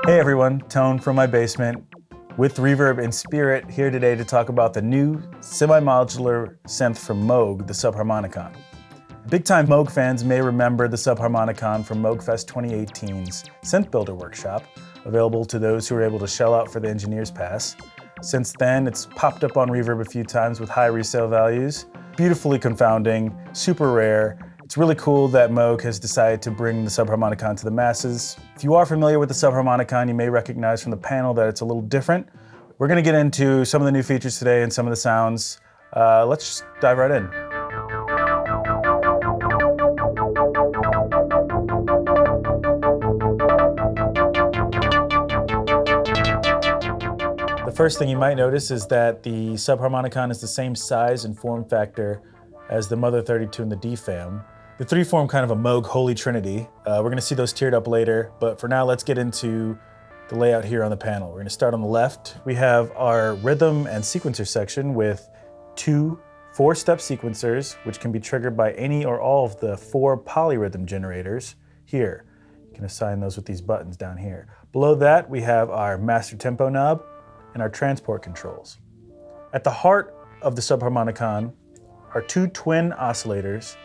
Hey everyone, Tone from my basement with Reverb in spirit here today to talk about the new semi-modular synth from Moog, the Subharmonicon. Big-time Moog fans may remember the Subharmonicon from Moogfest 2018's Synth Builder Workshop, available to those who are able to shell out for the Engineer's Pass. Since then, it's popped up on Reverb a few times with high resale values. Beautifully confounding, super rare. It's really cool that Moog has decided to bring the Subharmonicon to the masses. If you are familiar with the Subharmonicon, you may recognize from the panel that it's a little different. We're gonna get into some of the new features today and some of the sounds. Let's just dive right in. The first thing you might notice is that the Subharmonicon is the same size and form factor as the Mother 32 and the D-Fam. The three form kind of a Moog holy trinity. We're gonna see those tiered up later, but for now, let's get into the layout here on the panel. We're gonna start on the left. We have our rhythm and sequencer section with two 4-step sequencers, which can be triggered by any or all of the 4 polyrhythm generators here. You can assign those with these buttons down here. Below that, we have our master tempo knob and our transport controls. At the heart of the Subharmonicon are 2 twin oscillators,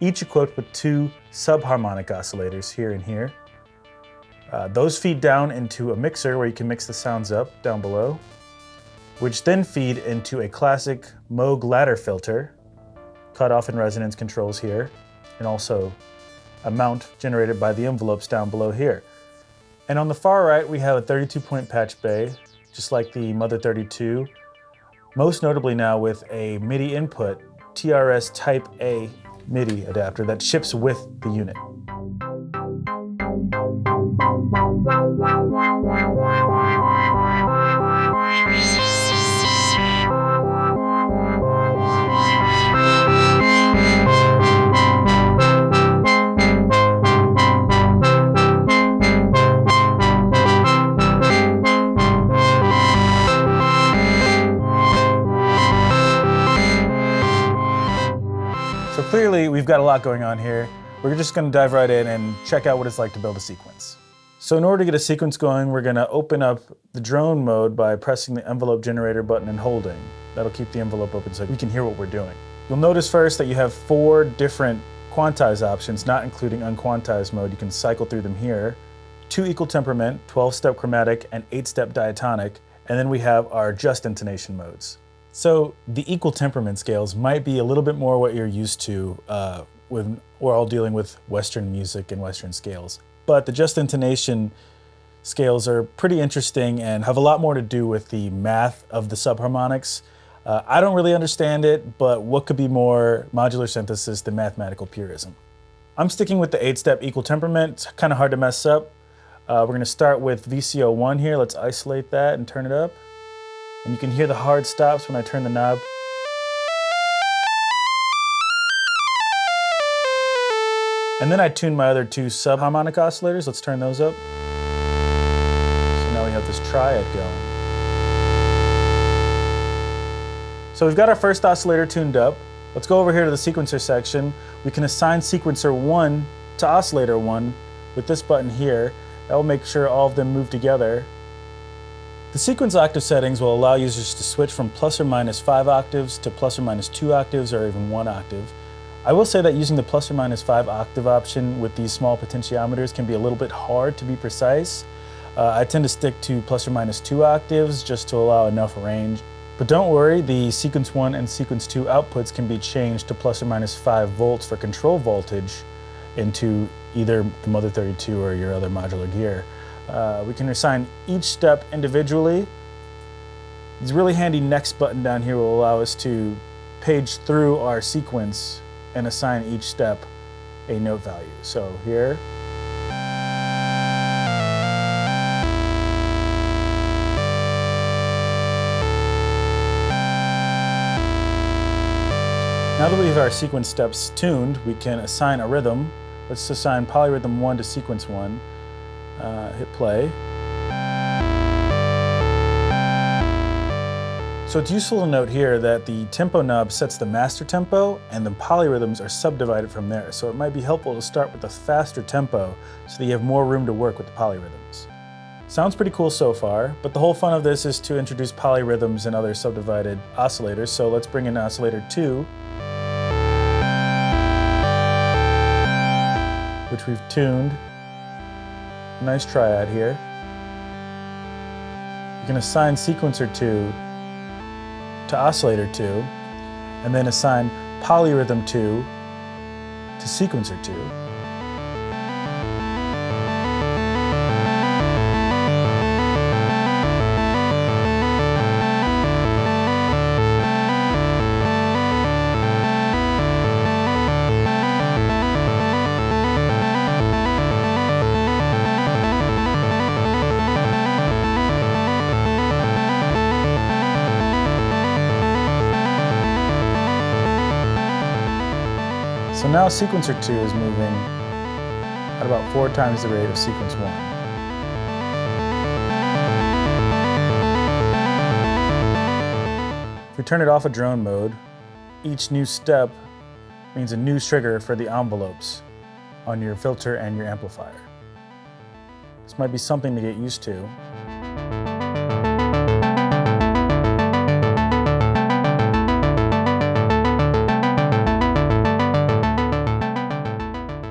each equipped with 2 subharmonic oscillators here and here. Those feed down into a mixer where you can mix the sounds up down below, which then feed into a classic Moog ladder filter, cutoff and resonance controls here, and also a mount generated by the envelopes down below here. And on the far right, we have a 32-point patch bay, just like the Mother 32, most notably now with a MIDI input, TRS Type A MIDI adapter that ships with the unit. So clearly, we've got a lot going on here. We're just gonna dive right in and check out what it's like to build a sequence. So in order to get a sequence going, we're gonna open up the drone mode by pressing the envelope generator button and holding. That'll keep the envelope open so we can hear what we're doing. You'll notice first that you have 4 different quantize options, not including unquantized mode. You can cycle through them here. 2 equal temperament, 12-step chromatic, and 8-step diatonic. And then we have our just intonation modes. So the equal temperament scales might be a little bit more what you're used to when we're all dealing with Western music and Western scales. But the just intonation scales are pretty interesting and have a lot more to do with the math of the subharmonics. I don't really understand it, but what could be more modular synthesis than mathematical purism? I'm sticking with the 8-step equal temperament. It's kind of hard to mess up. We're gonna start with VCO1 here. Let's isolate that and turn it up. And you can hear the hard stops when I turn the knob. And then I tune my other 2 subharmonic oscillators. Let's turn those up. So now we have this triad going. So we've got our first oscillator tuned up. Let's go over here to the sequencer section. We can assign sequencer 1 to oscillator 1 with this button here. That will make sure all of them move together. The sequence octave settings will allow users to switch from plus or minus 5 octaves to plus or minus 2 octaves or even 1 octave. I will say that using the plus or minus 5 octave option with these small potentiometers can be a little bit hard to be precise. I tend to stick to plus or minus 2 octaves just to allow enough range. But don't worry, the sequence 1 and sequence 2 outputs can be changed to plus or minus 5 volts for control voltage into either the Mother 32 or your other modular gear. We can assign each step individually. This really handy next button down here will allow us to page through our sequence and assign each step a note value. So here. Now that we have our sequence steps tuned, we can assign a rhythm. Let's assign polyrhythm 1 to sequence 1. Hit play. So it's useful to note here that the tempo knob sets the master tempo and the polyrhythms are subdivided from there. So it might be helpful to start with a faster tempo so that you have more room to work with the polyrhythms. Sounds pretty cool so far, but the whole fun of this is to introduce polyrhythms and other subdivided oscillators. So let's bring in oscillator 2, which we've tuned. Nice triad here. You can assign sequencer 2 to oscillator 2, and then assign polyrhythm 2 to sequencer 2. So now sequencer 2 is moving at about 4 times the rate of sequence 1. If we turn it off of drone mode, each new step means a new trigger for the envelopes on your filter and your amplifier. This might be something to get used to.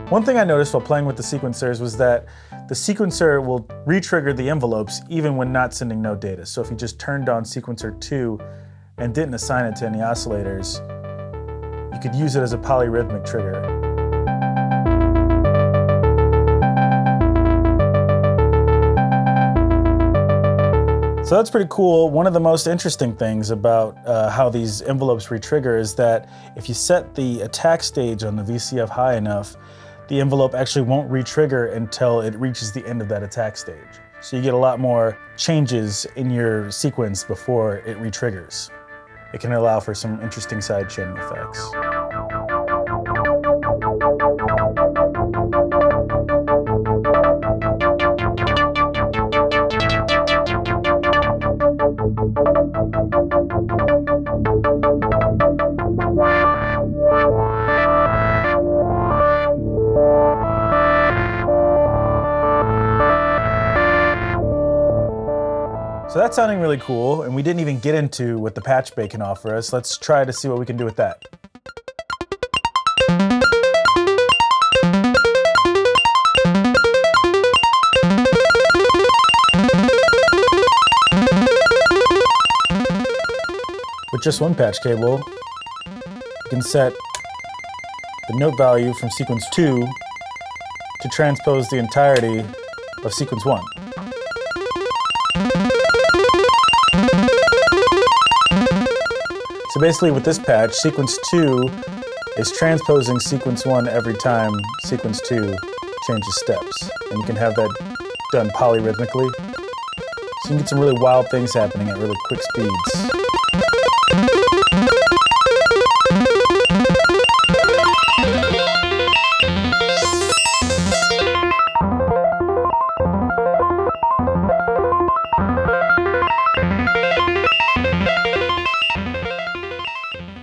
One thing I noticed while playing with the sequencers was that the sequencer will re-trigger the envelopes even when not sending no data. So if you just turned on sequencer 2 and didn't assign it to any oscillators, you could use it as a polyrhythmic trigger. So that's pretty cool. One of the most interesting things about how these envelopes re-trigger is that if you set the attack stage on the VCF high enough, the envelope actually won't re-trigger until it reaches the end of that attack stage. So you get a lot more changes in your sequence before it re-triggers. It can allow for some interesting side chaining effects. So that's sounding really cool, and we didn't even get into what the patch bay can offer us. Let's try to see what we can do with that. With just one patch cable, you can set the note value from sequence 2 to transpose the entirety of sequence 1. So basically with this patch, sequence 2 is transposing sequence 1 every time sequence 2 changes steps. And you can have that done polyrhythmically. So you can get some really wild things happening at really quick speeds.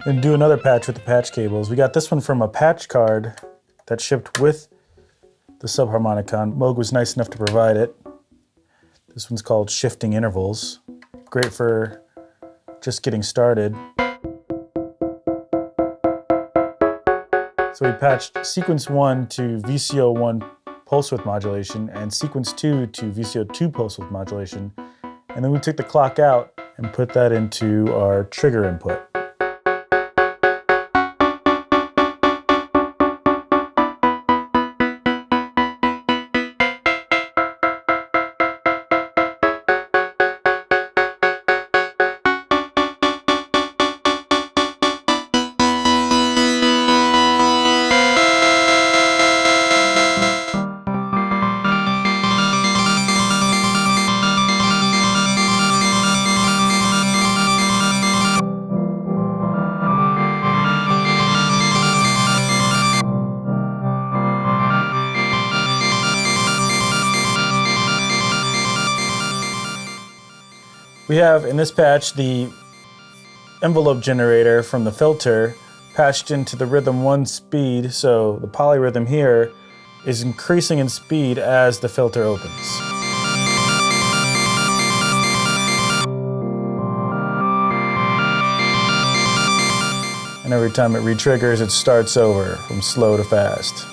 And do another patch with the patch cables. We got this one from a patch card that shipped with the Subharmonicon. Moog was nice enough to provide it. This one's called Shifting Intervals. Great for just getting started. So we patched sequence 1 to VCO1 pulse width modulation and sequence 2 to VCO2 pulse width modulation. And then we took the clock out and put that into our trigger input. We have in this patch the envelope generator from the filter patched into the rhythm 1 speed, so the polyrhythm here is increasing in speed as the filter opens. And every time it re-triggers, it starts over from slow to fast.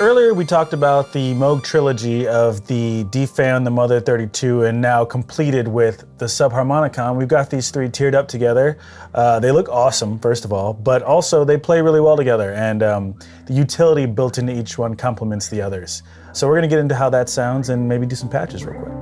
Earlier we talked about the Moog trilogy of the DFAM, the Mother 32, and now completed with the Subharmonicon. We've got these three tiered up together. They look awesome, first of all, but also they play really well together, and the utility built into each one complements the others. So we're gonna get into how that sounds and maybe do some patches real quick.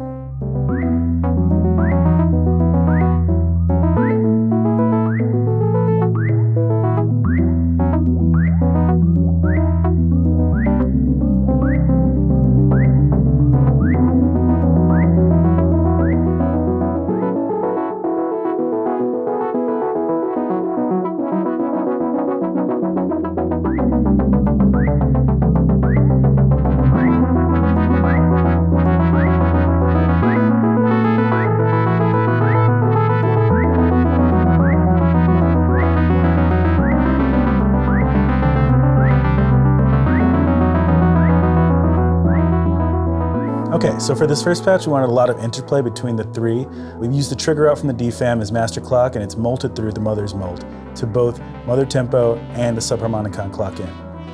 Okay, so for this first patch, we wanted a lot of interplay between the three. We've used the trigger out from the DFAM as master clock, and it's molted through the Mother's molt to both Mother tempo and the Subharmonicon clock in.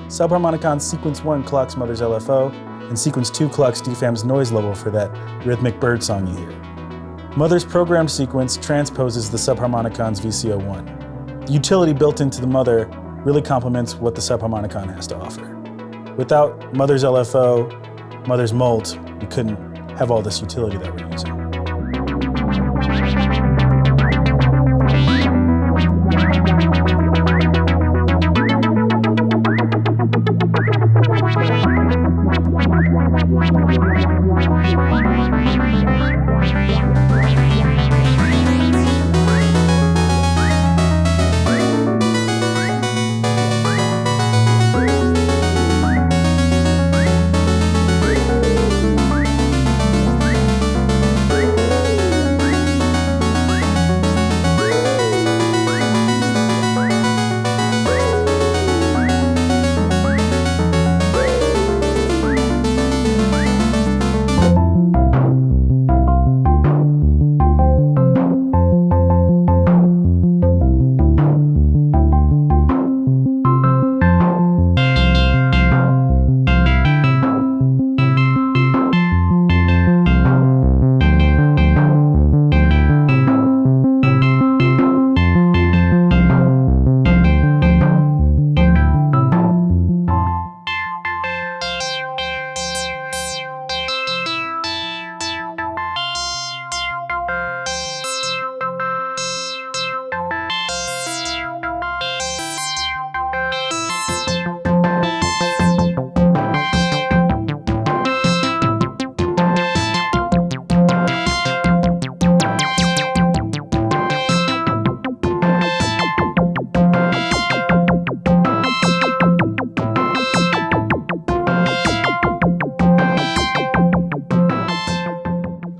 Subharmonicon sequence 1 clocks Mother's LFO, and sequence 2 clocks DFAM's noise level for that rhythmic bird song you hear. Mother's programmed sequence transposes the Subharmonicon's VCO1. The utility built into the Mother really complements what the Subharmonicon has to offer. Without Mother's LFO, Mother's molt, we couldn't have all this utility that we're using.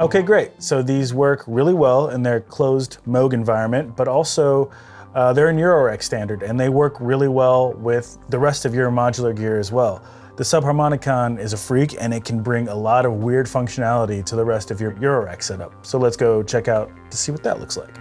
Okay, great. So these work really well in their closed Moog environment, but also they're in Eurorec standard, and they work really well with the rest of your modular gear as well. The Subharmonicon is a freak, and it can bring a lot of weird functionality to the rest of your Eurorec setup. So let's go check out to see what that looks like.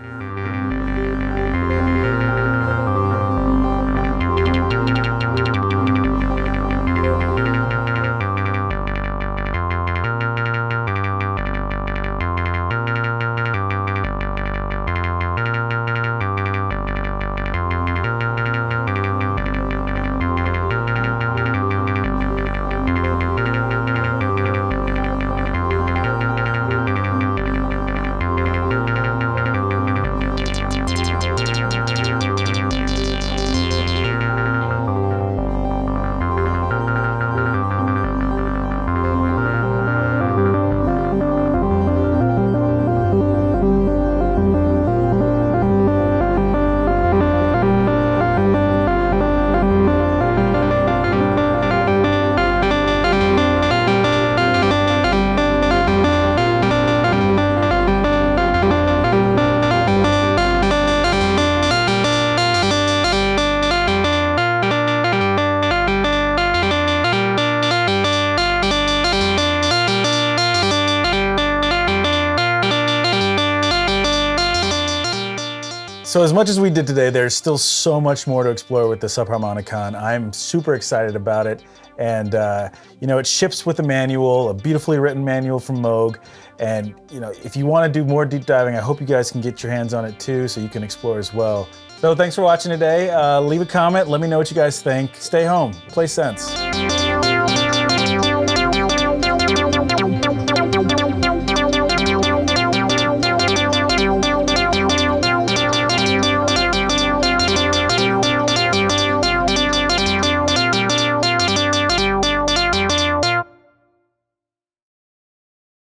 So as much as we did today, there's still so much more to explore with the Subharmonicon. I'm super excited about it. And you know, it ships with a manual, a beautifully written manual from Moog. And you know, if you want to do more deep diving, I hope you guys can get your hands on it too, so you can explore as well. So thanks for watching today. Leave a comment, let me know what you guys think. Stay home, play Synths.